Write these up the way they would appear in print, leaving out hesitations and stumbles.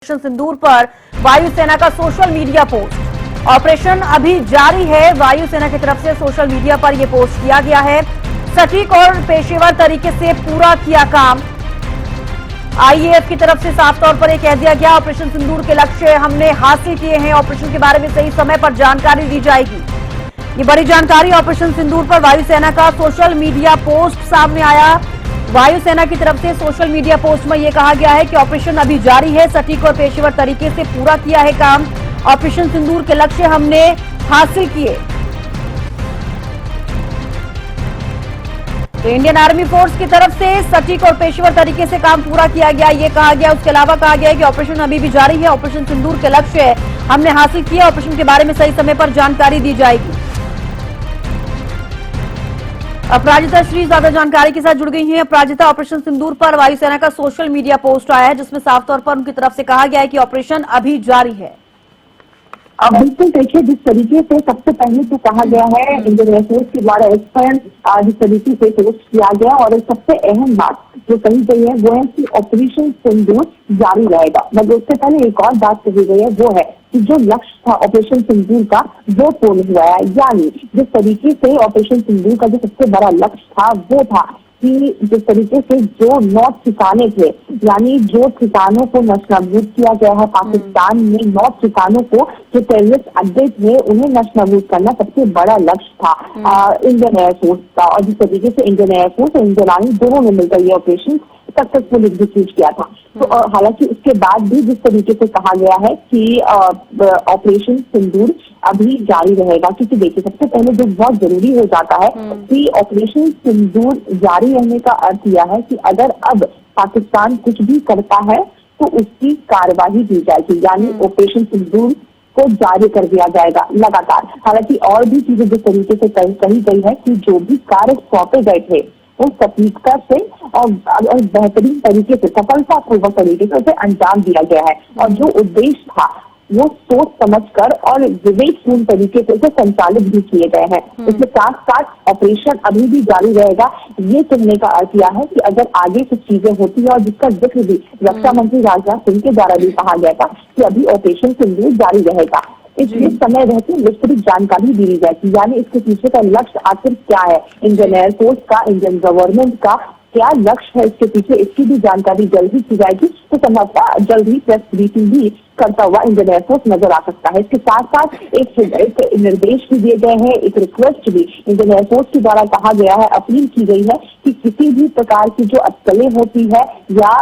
Operation सिंदूर पर वायुसेना का सोशल मीडिया पोस्ट। ऑपरेशन अभी जारी है। वायुसेना की तरफ से सोशल मीडिया पर यह पोस्ट किया गया है। सटीक और पेशेवर तरीके से पूरा किया काम। आईएएफ की तरफ से साफ तौर पर यह कह दिया गया, ऑपरेशन सिंदूर के लक्ष्य हमने हासिल किए हैं। ऑपरेशन के बारे में सही समय पर जानकारी दी जाएगी। ये बड़ी जानकारी ऑपरेशन सिंदूर पर वायुसेना का सोशल मीडिया पोस्ट सामने आया। वायुसेना की तरफ से सोशल मीडिया पोस्ट में यह कहा गया है कि ऑपरेशन अभी जारी है। सटीक और पेशेवर तरीके से पूरा किया है काम। ऑपरेशन सिंदूर के लक्ष्य हमने हासिल किए। तो इंडियन आर्मी फोर्स की तरफ से सटीक और पेशेवर तरीके से काम पूरा किया गया, ये कहा गया। उसके अलावा कहा गया है कि ऑपरेशन अभी भी जारी है। ऑपरेशन सिंदूर के लक्ष्य हमने हासिल किया। ऑपरेशन के बारे में सही समय पर जानकारी दी जाएगी। अपराजिता श्री ज्यादा जानकारी के साथ जुड़ गई हैं। अपराजिता, ऑपरेशन सिंदूर पर वायुसेना का सोशल मीडिया पोस्ट आया है जिसमें साफ तौर पर उनकी तरफ से कहा गया है कि ऑपरेशन अभी जारी है। अब बिल्कुल देखिए, जिस तरीके से सबसे पहले तो कहा गया है इंडियन एयरफोर्स के द्वारा जिस तरीके से पोस्ट किया गया, और सबसे अहम बात जो कही गई है वो है कि ऑपरेशन सिंदूर जारी रहेगा। मगर उससे पहले एक और बात कही गई है, वो है कि जो लक्ष्य था ऑपरेशन सिंदूर का वो पूर्ण हुआ है। यानी जिस तरीके से ऑपरेशन सिंदूर का जो सबसे बड़ा लक्ष्य था वो था कि जिस तरीके से जो 9 ठिकाने थे, यानी जो ठिकानों को नष्ट-नाबूद किया गया है पाकिस्तान में, 9 ठिकानों को जो टेररिस्ट अड्डे थे उन्हें नष्ट-नाबूद करना सबसे बड़ा लक्ष्य था इंडियन एयरफोर्स का। और जिस तरीके से इंडियन एयरफोर्स और इंडियन आर्मी दोनों ने मिलकर ये ऑपरेशन सक्सेसफुल एग्जीक्यूट किया था। तो हालांकि उसके बाद भी जिस तरीके से कहा गया है कि ऑपरेशन सिंदूर अभी जारी रहेगा, क्योंकि देखिए सबसे पहले जो बहुत जरूरी हो जाता है कि ऑपरेशन सिंदूर जारी रहने का अर्थ यह है कि अगर अब पाकिस्तान कुछ भी करता है तो उसकी कार्यवाही की जाएगी, यानी ऑपरेशन सिंदूर को जारी कर दिया जाएगा लगातार। हालांकि और भी चीजें जिस तरीके से कही गई है कि जो भी कार्य सौंपे गए थे वो सटीकता से और बेहतरीन तरीके से, सफलतापूर्वक तरीके से उसे अंजाम दिया गया है। और जो उद्देश्य था वो सोच समझकर और विवेकपूर्ण तरीके से उसे संचालित भी किए गए हैं। इसके साथ साथ ऑपरेशन अभी भी जारी रहेगा। ये कहने का अर्थ यह है कि अगर आगे कुछ चीजें होती है, और जिसका जिक्र भी रक्षा मंत्री राजनाथ सिंह के द्वारा भी कहा गया था कि अभी ऑपरेशन सिंदूर जारी रहेगा, इसलिए समय रहती विस्तृत जानकारी दी जाएगी। यानी इसके पीछे का लक्ष्य आखिर क्या है, इंडियन एयरफोर्स का, इंडियन गवर्नमेंट का क्या लक्ष्य है इसके पीछे, इसकी भी जानकारी जल्द ही की जाएगी। तो संभवतः जल्द ही प्रेस ब्रीफिंग भी करता हुआ इंडियन एयरफोर्स नजर आ सकता है। इसके साथ साथ एक निर्देश भी दिए गए हैं, एक रिक्वेस्ट भी इंडियन एयरफोर्स के द्वारा कहा गया है, अपील की गई है कि किसी भी प्रकार की जो अटकलें होती है या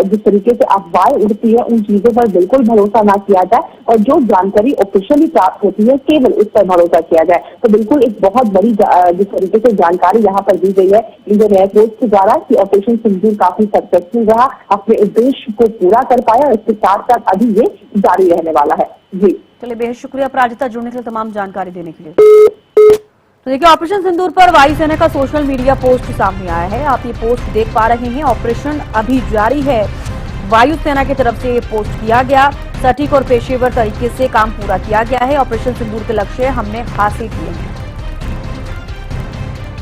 जिस तरीके से अफवाहें उड़ती है उन चीजों पर बिल्कुल भरोसा ना किया जाए, और जो जानकारी ऑफिशियली प्राप्त होती है केवल उस पर भरोसा किया जाए। तो बिल्कुल एक बहुत बड़ी जिस तरीके से जानकारी यहाँ पर दी गई है इंडियन एयरफोर्स के द्वारा कि ऑपरेशन सिंदूर काफी सक्सेसफुल रहा, अपने उद्देश्य को पूरा कर पाया, और इसके साथ साथ अभी ये जारी रहने वाला है। जी चलिए, बेहद शुक्रिया अपराजिता जुड़ने के लिए, तमाम जानकारी देने के लिए। तो देखिए, ऑपरेशन सिंदूर पर वायुसेना का सोशल मीडिया पोस्ट सामने आया है। आप ये पोस्ट देख पा रहे हैं। ऑपरेशन अभी जारी है। वायुसेना की तरफ से ये पोस्ट किया गया। सटीक और पेशेवर तरीके से काम पूरा किया गया है। ऑपरेशन सिंदूर के लक्ष्य हमने हासिल किए हैं।